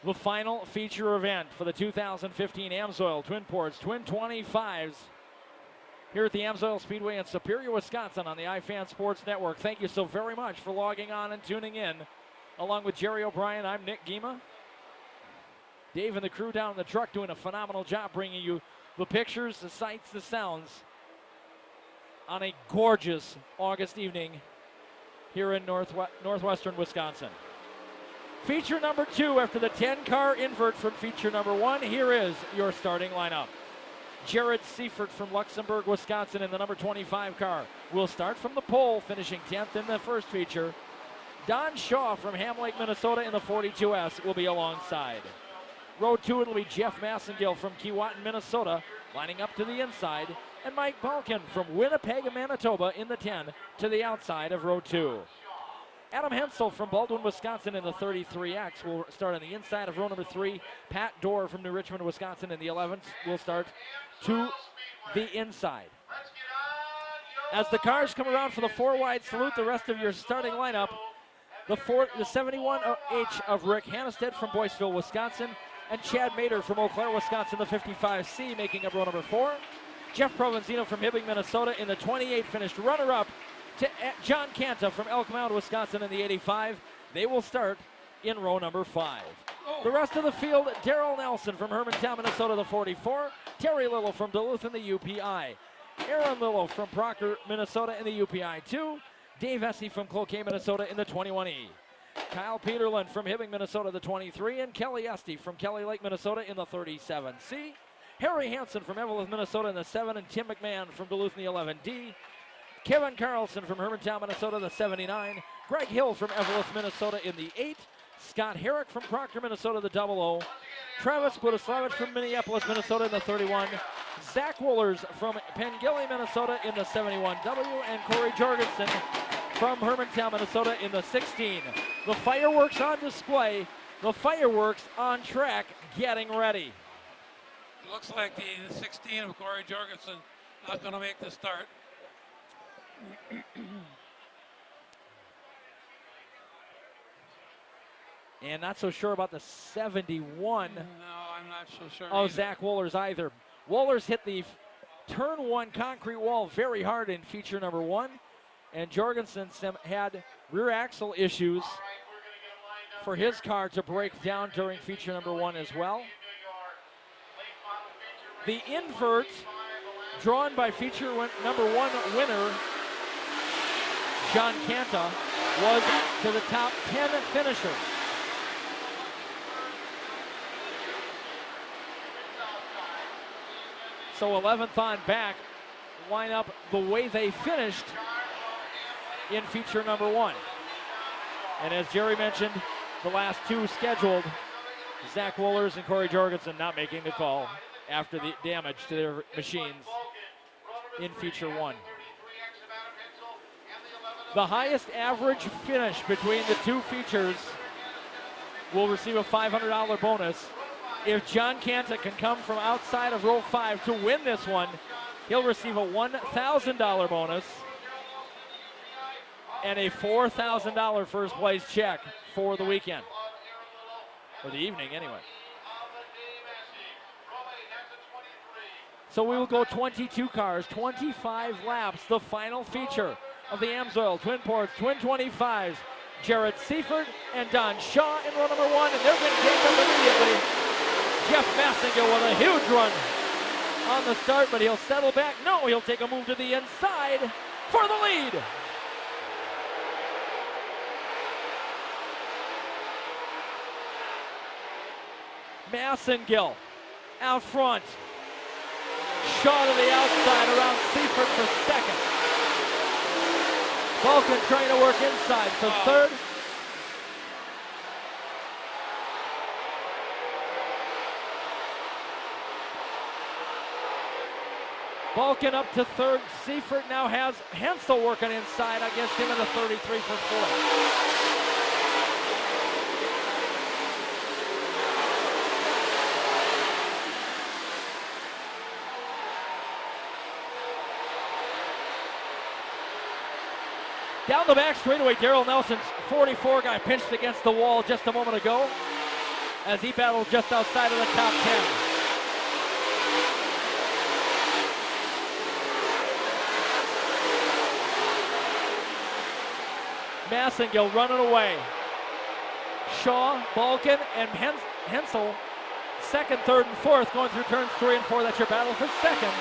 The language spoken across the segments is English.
the final feature event for the 2015 Amsoil Twin Ports Twin 25s here at the Amsoil Speedway in Superior, Wisconsin on the iFan Sports Network. Thank you so very much for logging on and tuning in. Along with Jerry O'Brien, I'm Nick Gima. Dave and the crew down in the truck doing a phenomenal job bringing you the pictures, the sights, the sounds on a gorgeous August evening here in northwestern Wisconsin. Feature number 2 after the 10-car invert from feature number 1. Here is your starting lineup. Jared Seifert from Luxembourg, Wisconsin in the number 25 car will start from the pole, finishing 10th in the first feature. Don Shaw from Ham Lake, Minnesota in the 42S will be alongside. Row 2, it'll be Jeff Massengill from Keewatin, Minnesota, lining up to the inside, and Mike Balkin from Winnipeg, Manitoba in the 10 to the outside of row 2. Adam Hensel from Baldwin, Wisconsin in the 33X will start on the inside of row number 3. Pat Dorr from New Richmond, Wisconsin in the 11th will start to the inside. As the cars come around for the 4-wide salute, the rest of your starting lineup, the 71H of Rick Hannestead from Boyceville, Wisconsin, and Chad Mader from Eau Claire, Wisconsin, the 55C, making up row number 4. Jeff Provenzino from Hibbing, Minnesota in the 28 finished runner-up to John Canta from Elk Mound, Wisconsin in the 85. They will start in row number 5. The rest of the field, Daryl Nelson from Hermantown, Minnesota, the 44. Terry Little from Duluth in the UPI. Aaron Little from Proctor, Minnesota in the UPI 2. Dave Essie from Cloquet, Minnesota in the 21E. Kyle Peterlin from Hibbing, Minnesota, the 23. And Kelly Esty from Kelly Lake, Minnesota in the 37C. Harry Hansen from Evelyn, Minnesota in the 7. And Tim McMahon from Duluth in the 11D. Kevin Carlson from Hermantown, Minnesota, the 79. Greg Hill from Evelyn, Minnesota in the 8. Scott Herrick from Proctor, Minnesota, the 00. Travis Budaslavich from Minneapolis, Minnesota in the 31. Zach Woolers from Pengilly, Minnesota in the 71W. And Corey Jorgensen from Hermantown, Minnesota in the 16. The fireworks on display, the fireworks on track, getting ready. It looks like the 16 of Corey Jorgensen not going to make the start. And not so sure about the 71. No, I'm not so sure. Oh, Zach Woolers either. Woolers hit the turn 1 concrete wall very hard in feature number 1. And Jorgensen had rear axle issues for his car to break down during feature number 1 as well. The invert drawn by feature number 1 winner, John Canta, was to the top 10 finisher. So 11th on back, line up the way they finished in feature number 1. And as Jerry mentioned, the last 2 scheduled, Zach Woolers and Corey Jorgensen not making the call after the damage to their machines in feature 1. The highest average finish between the 2 features will receive a $500 bonus. If John Canta can come from outside of row 5 to win this one, he'll receive a $1,000 bonus and a $4,000 first place check for the weekend. For the evening, anyway. So we will go 22 cars, 25 laps, the final feature of the Amsoil Twin Ports Twin 25s. Jared Seifert and Don Shaw in row number 1, and they're going to take up immediately. Jeff Massengill with a huge run on the start, but he'll settle back. No, he'll take a move to the inside for the lead. Massengill out front. Shaw to the outside around Seifert for second. Balkin trying to work inside for third. Balkin up to third. Seifert now has Hensel working inside against him in the 33 for fourth. Down the back straightaway, Daryl Nelson's 44 guy pinched against the wall just a moment ago. as he battles just outside of the top 10. Massengill running away. Shaw, Balkan, and Hensel, second, third, and fourth, going through turns 3 and 4. That's your battle for second.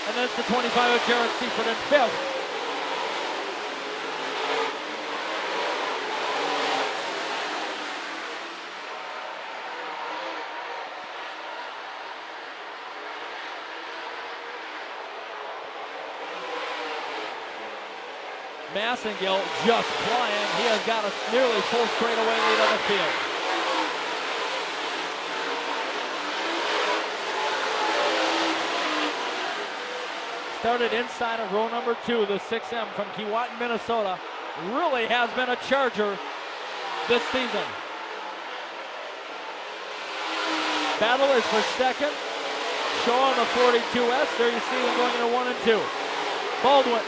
And then it's the 25 of Jared Seaford in fifth. Massengill just flying. He has got a nearly full straightaway lead on the field. Started inside of row number 2, the 6M from Keewatin, Minnesota. Really has been a charger this season. Battle is for second. Shaw on the 42S. There you see them going into 1 and 2. Baldwin.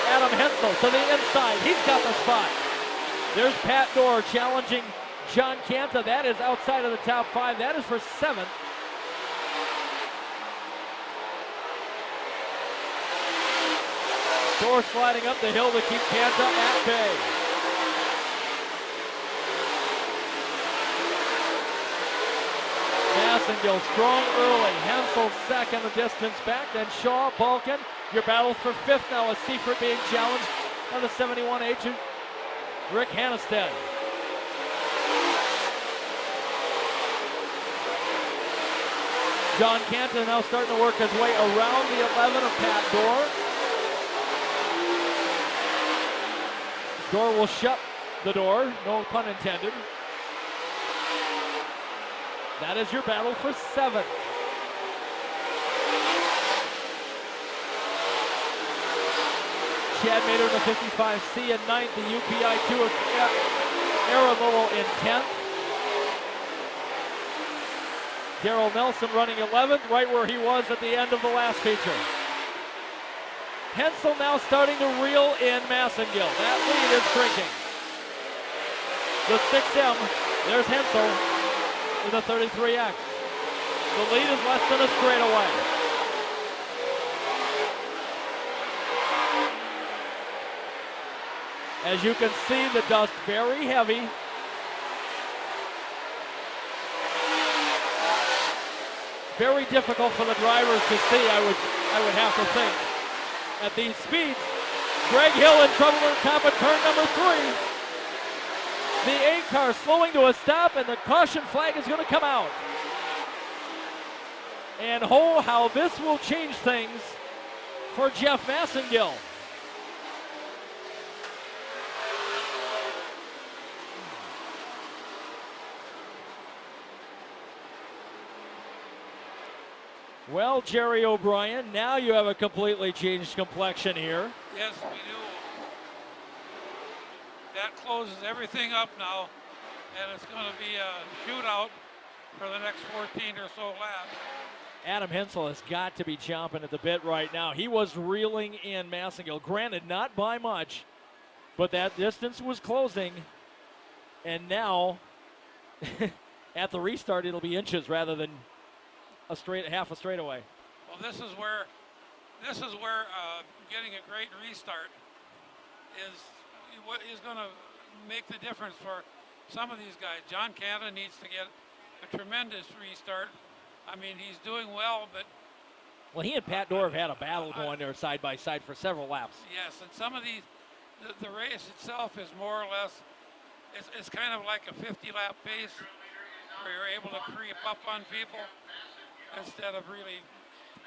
Adam Hensel to the inside. He's got the spot. There's Pat Dorr challenging John Canta. That is outside of the top 5. That is for 7th. Dorr sliding up the hill to keep Canta at bay. Massengill strong early. Hensel second, a distance back. Then Shaw, Balkan. Your battle for 5th now, as Seaford being challenged by the 71 agent, Rick Hannestead. John Canta now starting to work his way around the 11 of Pat Dorr. Dorr will shut the door, no pun intended. That is your battle for 7th. Chad Mater in the 55C in 9th, the UPI 2 of Aaron Lowell in 10th. Darrell Nelson running 11th, right where he was at the end of the last feature. Hensel now starting to reel in Massengill. That lead is shrinking. The 6M, there's Hensel in the 33X. The lead is less than a straightaway. As you can see, the dust very heavy. Very difficult for the drivers to see, I would have to think. At these speeds, Greg Hill in trouble in top of turn number 3. The 8 car slowing to a stop, and the caution flag is going to come out. And oh, how this will change things for Jeff Massengill. Well, Jerry O'Brien, now you have a completely changed complexion here. Yes, we do. That closes everything up now, and it's going to be a shootout for the next 14 or so laps. Adam Hensel has got to be chomping at the bit right now. He was reeling in Massengill. Granted, not by much, but that distance was closing. And now, at the restart, it'll be inches rather than half a straightaway. Well, this is where getting a great restart is going to make the difference for some of these guys. John Canta needs to get a tremendous restart. I mean, he's doing well, but well, he and Pat Dorr have had a battle going there side by side for several laps. Yes, and some of these, the race itself is more or less, it's kind of like a 50-lap pace where you're able to creep up on people instead of really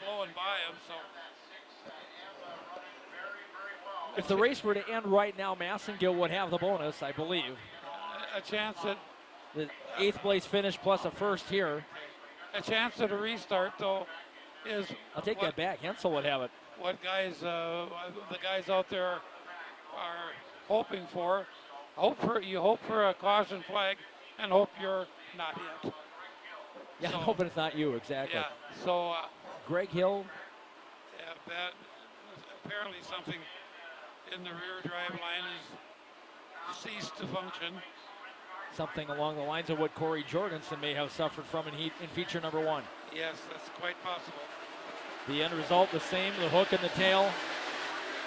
blowing by them. So if the race were to end right now, Massengill would have the bonus, I believe. A chance at the 8th place finish plus a first here. A chance at a restart, though, is I'll take that back. Hensel would have it. What the guys out there are hoping for. You hope for a caution flag and hope you're not hit. Yeah, so, I'm hoping it's not you, exactly. Yeah, so Greg Hill. Yeah, that apparently something in the rear drive line has ceased to function. Something along the lines of what Corey Jorgensen may have suffered from in feature number 1. Yes, that's quite possible. The end result the same, the hook in the tail,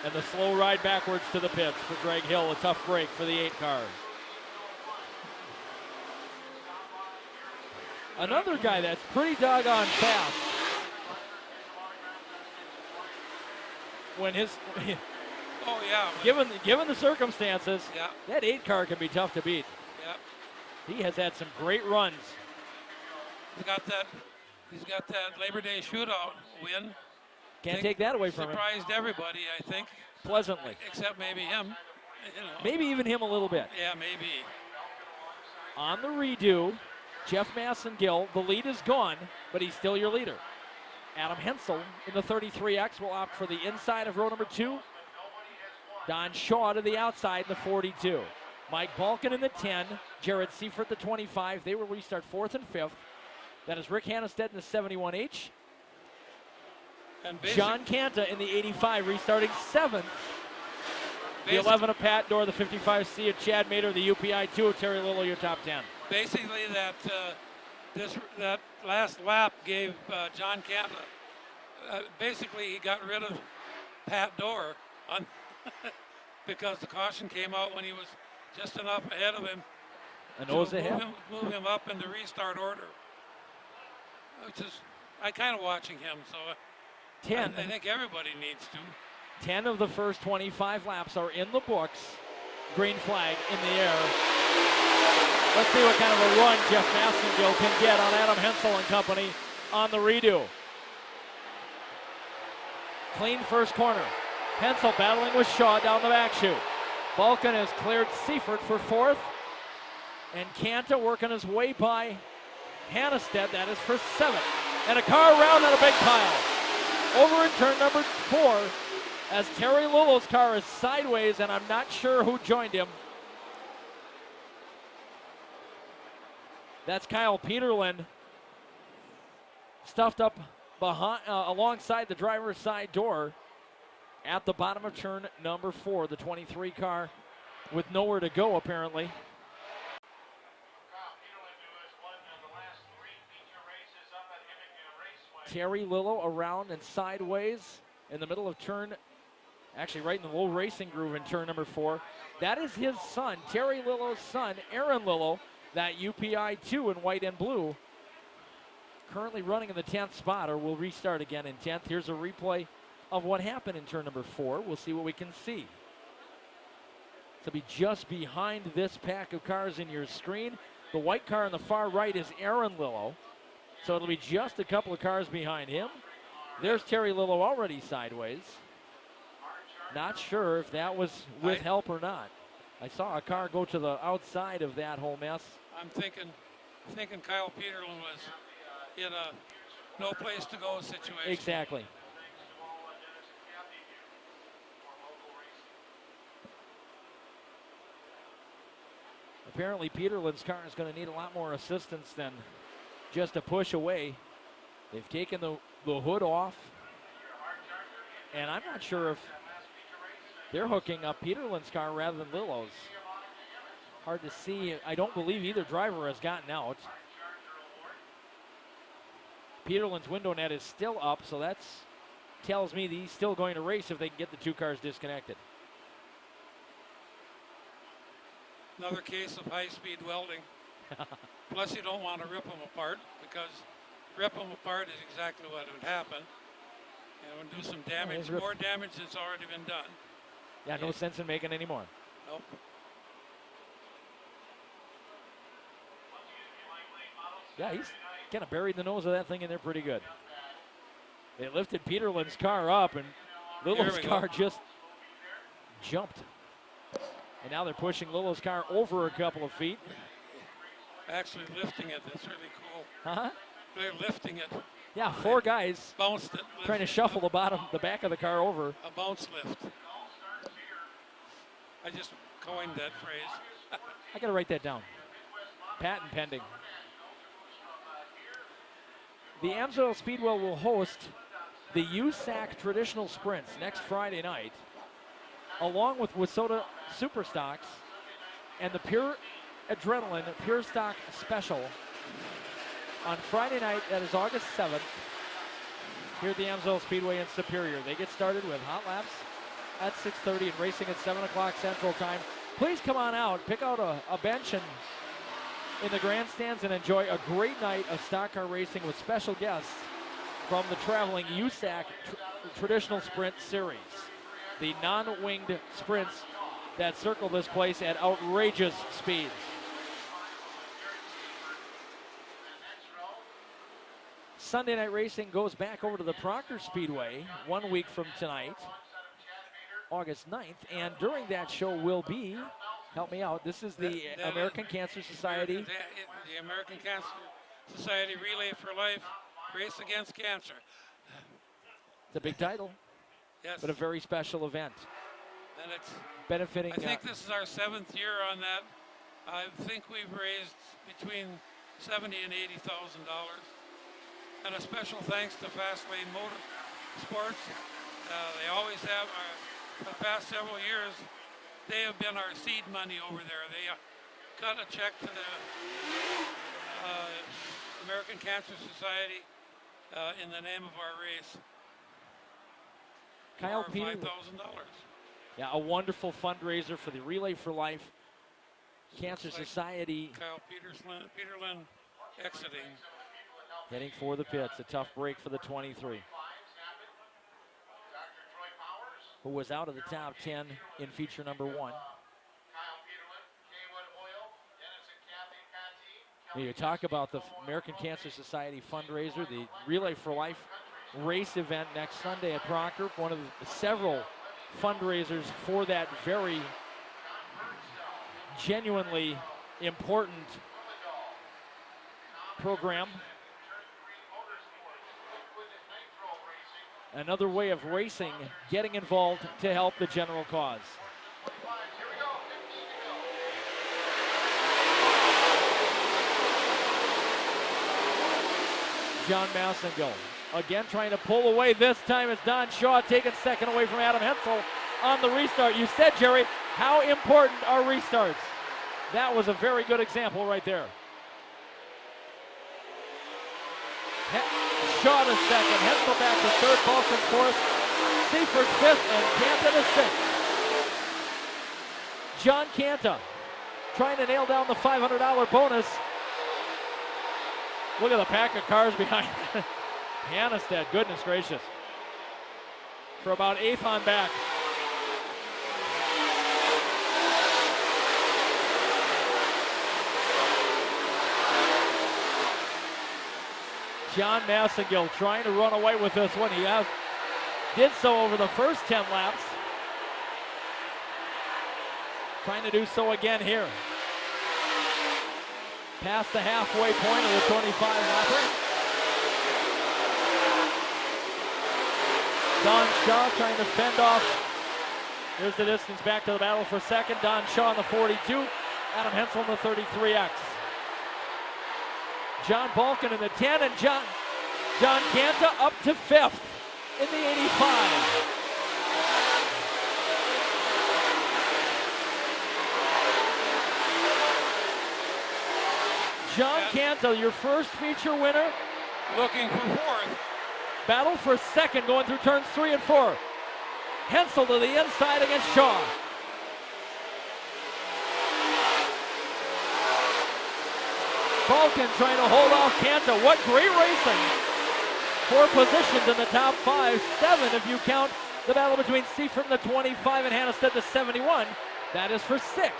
and the slow ride backwards to the pits for Greg Hill, a tough break for the 8 car. Another guy that's pretty doggone fast. When his, Oh yeah. given the circumstances, Yeah. that 8 car can be tough to beat. Yeah. He has had some great runs. He's got that Labor Day shootout win. Can't take that away from him. Surprised everybody, I think, Pleasantly. except maybe him. Maybe even him a little bit. Yeah, maybe. On the redo, Jeff Massengill, the lead is gone, but he's still your leader. Adam Hensel in the 33X will opt for the inside of row number 2. Don Shaw to the outside in the 42. Mike Balkin in the 10, Jared Seifert the 25. They will restart 4th and 5th. That is Rick Hannestead in the 71H. And John Canta in the 85, restarting 7th. The 11 of Pat Dorr, the 55C of Chad Mater, the UPI 2 of Terry Lillo, your top 10. Basically, that last lap gave John Canta. Basically, he got rid of Pat Dorr on because the caution came out when he was just enough ahead of him. A nose ahead. Move him up in the restart order. Which is, I kind of watching him, so 10. I think everybody needs to. 10 of the first 25 laps are in the books. Green flag in the air. Let's see what kind of a run Jeff Massengill can get on Adam Hensel and company on the redo. Clean first corner. Hensel battling with Shaw down the back chute. Balkin has cleared Seifert for 4th. And Canta working his way by Hannestead, that is for 7th. And a car around on a big pile. Over in turn number 4 as Terry Lillo's car is sideways, and I'm not sure who joined him. That's Kyle Peterlin, stuffed up behind, alongside the driver's side door at the bottom of turn number 4, the 23 car with nowhere to go apparently. Terry Lillo around and sideways in the middle of turn, actually right in the low racing groove in turn number 4. That is his son, Terry Lillo's son, Aaron Lillo, that UPI 2 in white and blue. Currently running in the 10th spot, or will restart again in 10th. Here's a replay of what happened in turn number 4. We'll see what we can see. To be just behind this pack of cars in your screen. The white car on the far right is Aaron Lillo. So it'll be just a couple of cars behind him. There's Terry Lillo already sideways. Not sure if that was with help or not. I saw a car go to the outside of that whole mess. I'm thinking Kyle Peterlin was in a no place to go situation. Exactly. Apparently Peterlin's car is going to need a lot more assistance than just a push away. They've taken the hood off. And I'm not sure if they're hooking up Peterlin's car rather than Lillo's. Hard to see. I don't believe either driver has gotten out. Peterlin's window net is still up, so that tells me that he's still going to race if they can get the two cars disconnected. Another case of high-speed welding. Plus, you don't want to rip them apart, because rip them apart is exactly what would happen. And it would do some damage, more damage that's already been done. Yeah, no sense in making any more. Nope. Yeah, he's kind of buried the nose of that thing in there pretty good. They lifted Peterlin's car up, and Lillo's car just jumped. And now they're pushing Lillo's car over a couple of feet. Actually lifting it, that's really cool. Uh-huh. They're lifting it. Yeah, four guys bounced it, trying to shuffle the back of the car over. A bounce lift. I just coined that phrase. I got to write that down. Patent pending. The Amsoil Speedway will host the USAC Traditional Sprints next Friday night, along with Wissota Superstocks and the Pure Adrenaline Pure Stock Special on Friday night. That is August 7th here at the Amsoil Speedway in Superior. They get started with hot laps at 6:30 and racing at 7 o'clock Central Time. Please come on out, pick out a bench and in the grandstands and enjoy a great night of stock car racing with special guests from the traveling USAC Traditional Sprint Series. The non-winged sprints that circle this place at outrageous speeds. Sunday night racing goes back over to the Proctor Speedway 1 week from tonight, August 9th, and during that show will be, help me out, this is the American Cancer Society. The American Cancer Society Relay for Life, Race Against Cancer. It's a big title, Yes. but a very special event. And it's benefiting. I think this is our 7th year on that. I think we've raised between $70,000 and $80,000. And a special thanks to Fast Lane Motorsports. They always have, for the past several years, they have been our seed money over there. They cut a check to the American Cancer Society in the name of our race. Kyle for Peter. $5,000. Yeah, a wonderful fundraiser for the Relay for Life Cancer Society. Kyle Peterlin exiting. Heading for the pits. A tough break for the 23. Who was out of the top 10 in feature number 1. You talk about the American Cancer Society fundraiser, the Relay for Life race event next Sunday at Proctor, one of the several fundraisers for that very genuinely important program. Another way of racing, getting involved to help the general cause. John Massengill again trying to pull away. This time it's Don Shaw taking second away from Adam Hensel on the restart. You said, Jerry, how important are restarts? That was a very good example right there. Shaw to second, Hensel back to third, Balkan fourth, Seifert fifth, and Canta to sixth. John Canta trying to nail down the $500 bonus. Look at the pack of cars behind Hannestead, goodness gracious. For about 8th on back. John Massengill trying to run away with this one. He did so over the first 10 laps. Trying to do so again here. Past the halfway point of the 25-lapper. Don Shaw trying to fend off. Here's the distance back to the battle for second. Don Shaw in the 42. Adam Hensel in the 33X. John Balkan in the 10, and John Canta up to 5th in the 85. John Canta, your first feature winner. Looking for 4th. Battle for second going through turns 3 and 4. Hensel to the inside against Shaw. Balkan trying to hold off Canta. What great racing. 4 positions in the top 5. 7 if you count the battle between Seifert in the 25 and Hannestead the 71. That is for 6th.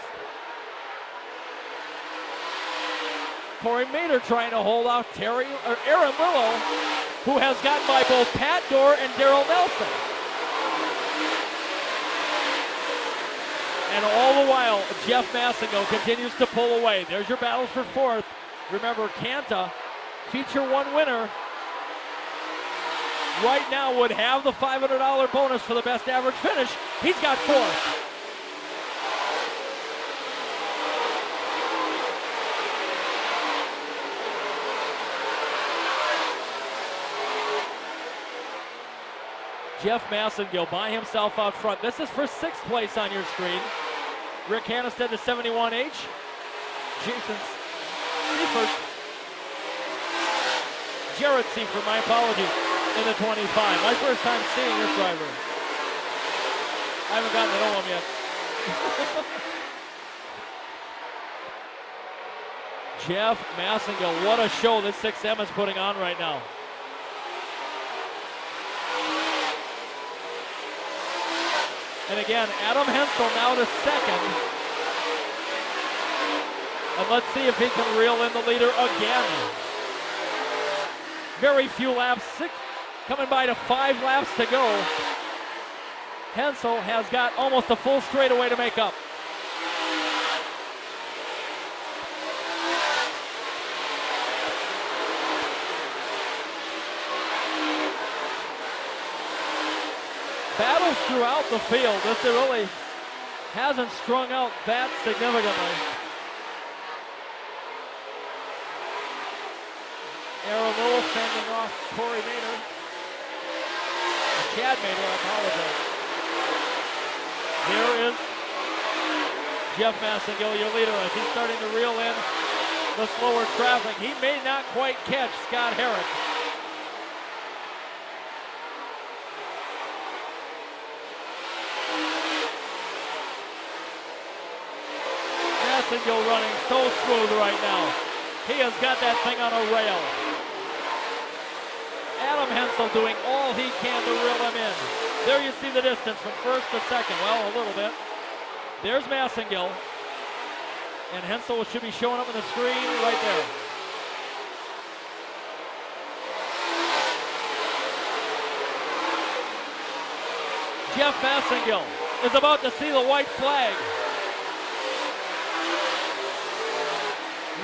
Corey Mader trying to hold off Aaron Lillo, who has gotten by both Pat Dorr and Darrell Nelson. And all the while, Jeff Massengill continues to pull away. There's your battle for 4th. Remember, Canta, feature 1 winner, right now would have the $500 bonus for the best average finish. He's got 4th. Jeff Massengill by himself out front. This is for 6th place on your screen. Rick Hannestead, the 71H. Jason Seifert. Jared Seifert, my apologies, in the 25. My first time seeing this driver. I haven't gotten to know him yet. Jeff Massengill, what a show this 6M is putting on right now. And again, Adam Hensel now to second. And let's see if he can reel in the leader again. Very few laps, coming by to 5 laps to go. Hensel has got almost a full straightaway to make up. Battles throughout the field. This really hasn't strung out that significantly. Aaron Little fending off Corey Mater. Chad Mater, I apologize. There is Jeff Massengill, your leader, as he's starting to reel in the slower traffic. He may not quite catch Scott Herrick. Massengill running so smooth right now. He has got that thing on a rail. Adam Hensel doing all he can to reel him in. There you see the distance from first to second. Well, a little bit. There's Massengill. And Hensel should be showing up on the screen right there. Jeff Massengill is about to see the white flag.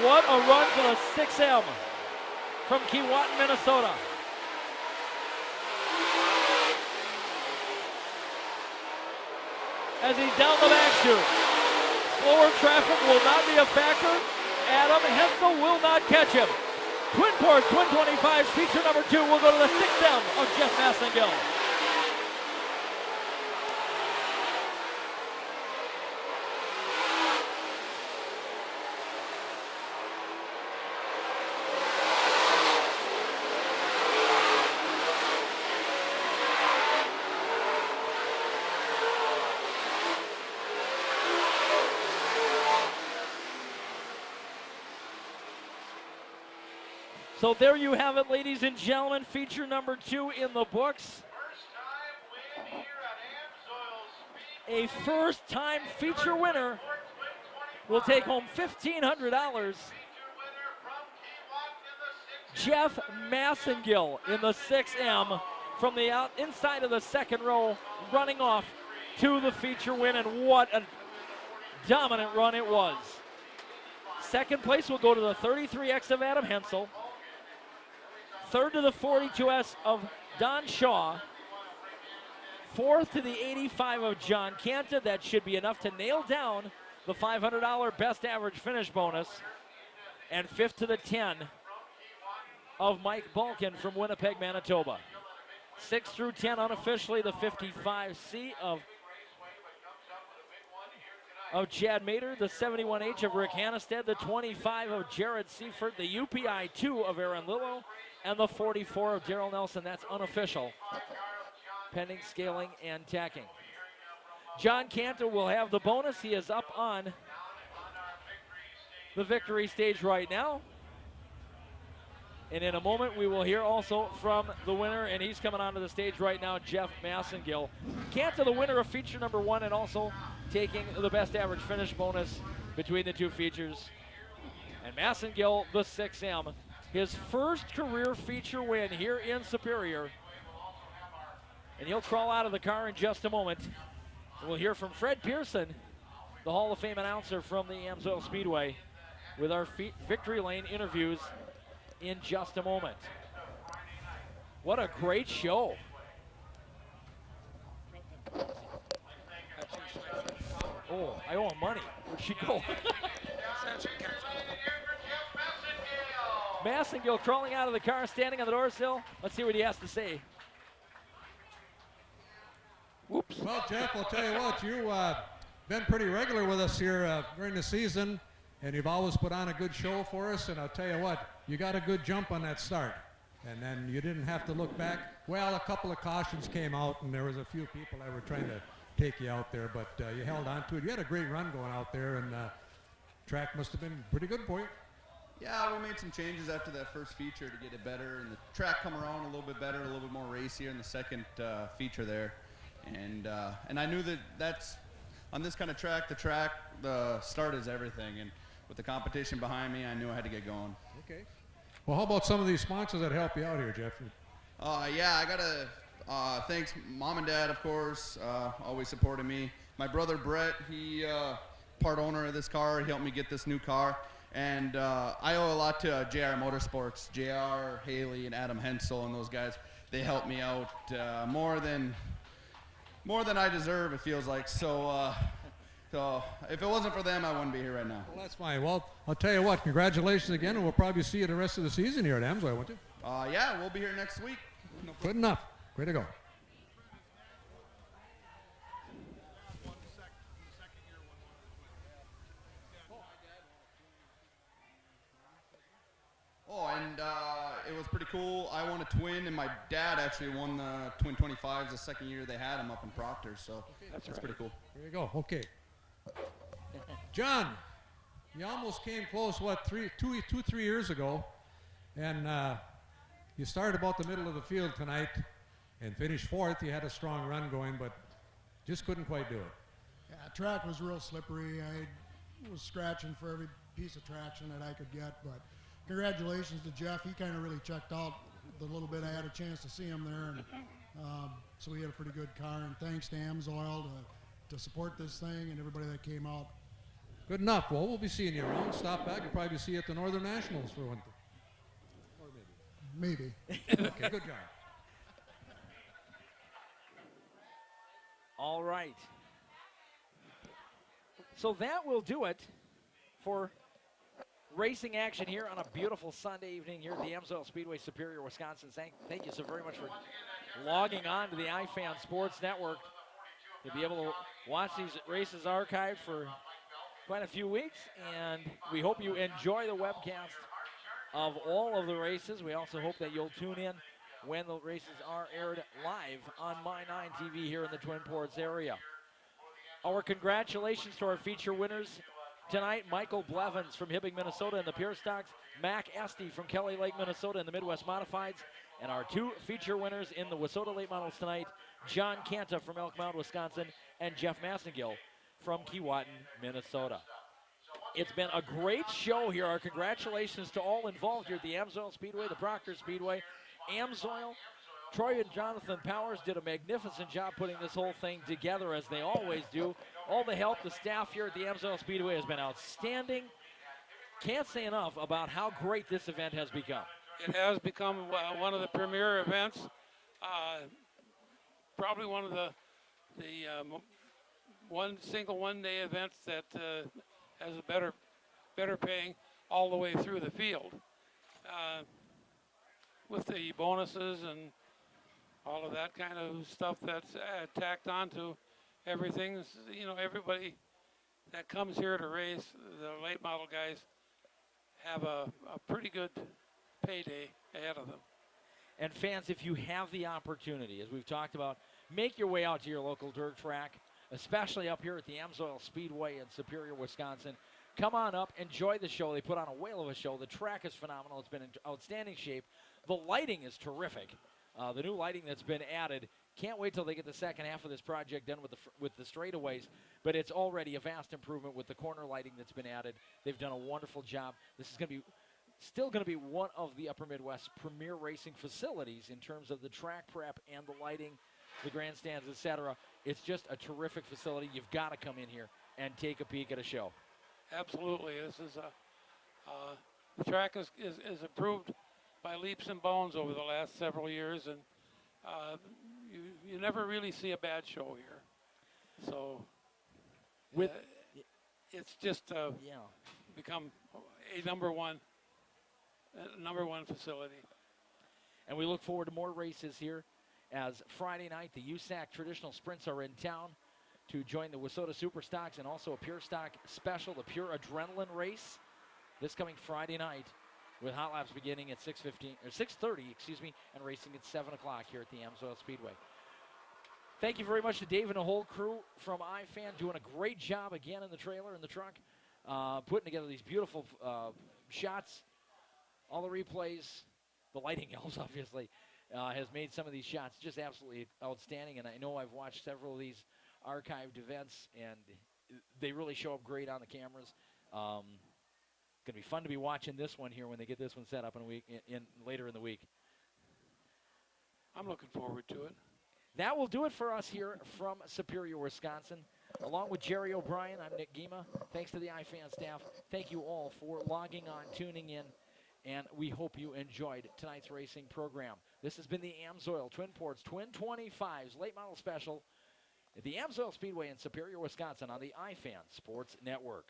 What a run for the 6M from Keewatin, Minnesota. As he's down the back chute. Slower traffic will not be a factor. Adam Hensel will not catch him. Twin Ports, Twin 25, feature number 2 will go to the 6M of Jeff Massengill. So there you have it, ladies and gentlemen. Feature number 2 in the books. First time win here at Amsoil Speedway. A first-time feature winner will take home $1,500. Jeff Massengill in the 6M from the inside of the second row, running off to the feature win, and what a dominant run it was. Second place will go to the 33X of Adam Hensel. Third to the 42S of Don Shaw. Fourth to the 85 of John Canta. That should be enough to nail down the $500 best average finish bonus. And fifth to the 10 of Mike Balkin from Winnipeg, Manitoba. 6 through 10 unofficially, the 55C of Chad Mater, the 71H of Rick Hannestead, the 25 of Jared Seifert, the UPI 2 of Aaron Lillo, and the 44 of Daryl Nelson. That's unofficial, pending scaling and tacking. John Cantor will have the bonus. He is up on the victory stage right now. And in a moment, we will hear also from the winner, and he's coming onto the stage right now, Jeff Massengill. Cantor, the winner of feature number 1, and also taking the best average finish bonus between the two features. And Massengill, the 6M, his first career feature win here in Superior. And he'll crawl out of the car in just a moment. And we'll hear from Fred Pearson, the Hall of Fame announcer from the Amsoil Speedway, with our Victory Lane interviews in just a moment. What a great show. Oh, I owe him money. Where'd she go? Massengill crawling out of the car, standing on the door sill. Let's see what he has to say. Whoops. Well, Jeff, I'll tell you what, you've been pretty regular with us here during the season, and you've always put on a good show for us. And I'll tell you what, you got a good jump on that start, and then you didn't have to look back. Well, a couple of cautions came out, and there was a few people that were trying to take you out there, but you held on to it. You had a great run going out there, and track must have been pretty good for you. Yeah, we made some changes after that first feature to get it better, and the track come around a little bit better, a little bit more racier in the second feature there. And I knew that's on this kind of track, the start is everything. And with the competition behind me, I knew I had to get going. Okay. Well, how about some of these sponsors that help you out here, Jeff? Yeah, I got to thanks Mom and Dad, of course, always supporting me. My brother Brett, he part owner of this car. He helped me get this new car. And I owe a lot to JR Motorsports, JR, Haley, and Adam Hensel, and those guys. They helped me out more than I deserve, it feels like. So if it wasn't for them, I wouldn't be here right now. Well, that's fine. Well, I'll tell you what, congratulations again, and we'll probably see you the rest of the season here at Amsoil, won't you? Yeah, we'll be here next week. No Good enough. Way to go. Oh, and it was pretty cool. I won a twin, and my dad actually won the Twin 25s the second year they had them up in Proctor, so that's pretty cool. There you go. Okay. John, you almost came close, 3 years ago, and you started about the middle of the field tonight and finished fourth. You had a strong run going, but just couldn't quite do it. Yeah, track was real slippery. I was scratching for every piece of traction that I could get, but congratulations to Jeff. He kind of really checked out the little bit I had a chance to see him there, and so we had a pretty good car, and thanks to Amsoil to support this thing and everybody that came out. Good enough. Well, we'll be seeing you around. Stop back. You'll probably see you at the Northern Nationals for one thing. Or maybe. Okay, good job. All right. So that will do it for racing action here on a beautiful Sunday evening here at the Amsoil Speedway, Superior, Wisconsin. Thank you so very much for logging on to the iFan Sports Network. You'll be able to watch these races archived for quite a few weeks, and we hope you enjoy the webcast of all of the races. We also hope that you'll tune in when the races are aired live on My 9 TV here in the Twin Ports area. Our congratulations to our feature winners tonight: Michael Blevins from Hibbing, Minnesota in the Pure Stocks, Mac Esty from Kelly Lake, Minnesota in the Midwest Modifieds, and our two feature winners in the Wissota Late Models tonight, John Canta from Elk Mound, Wisconsin, and Jeff Massengill from Keewatin, Minnesota. It's been a great show here. Our congratulations to all involved here at the Amsoil Speedway, the Proctor Speedway. Amsoil, Troy and Jonathan Powers did a magnificent job putting this whole thing together, as they always do. All the help, the staff here at the Amsoil Speedway has been outstanding. Can't say enough about how great this event has become. It has become one of the premier events, probably one of the one-day events that has a better paying all the way through the field, with the bonuses and all of that kind of stuff that's tacked onto everything. You know, everybody that comes here to race, the late model guys, have a pretty good payday ahead of them. And fans, if you have the opportunity, as we've talked about, make your way out to your local dirt track, especially up here at the Amsoil Speedway in Superior, Wisconsin. Come on up, enjoy the show. They put on a whale of a show. The track is phenomenal. It's been in outstanding shape. The lighting is terrific. The new lighting that's been added. Can't wait till they get the second half of this project done with the straightaways, but it's already a vast improvement with the corner lighting that's been added. They've done a wonderful job. This is still going to be one of the Upper Midwest premier racing facilities in terms of the track prep and the lighting, the grandstands, etc. It's just a terrific facility. You've got to come in here and take a peek at a show. Absolutely. This is the track is improved by leaps and bounds over the last several years, and you never really see a bad show here. So it's just become a number one facility. And we look forward to more races here as Friday night the USAC traditional sprints are in town. to join the Wissota Super Stocks and also a Pure Stock special, the Pure Adrenaline Race, this coming Friday night, with hot laps beginning at 6:30, and racing at 7 o'clock here at the Amsoil Speedway. Thank you very much to Dave and the whole crew from iFan, doing a great job again in the trailer, in the truck, putting together these beautiful shots, all the replays, the lighting helps, obviously, has made some of these shots just absolutely outstanding, and I know I've watched several of these archived events, and they really show up great on the cameras. Going to be fun to be watching this one here when they get this one set up later in the week. I'm looking forward to it. That will do it for us here from Superior, Wisconsin. Along with Jerry O'Brien, I'm Nick Gima. Thanks to the iFan staff. Thank you all for logging on, tuning in, and we hope you enjoyed tonight's racing program. This has been the Amsoil Twin Ports Twin 25s Late Model Special at the Amsoil Speedway in Superior, Wisconsin on the iFan Sports Network.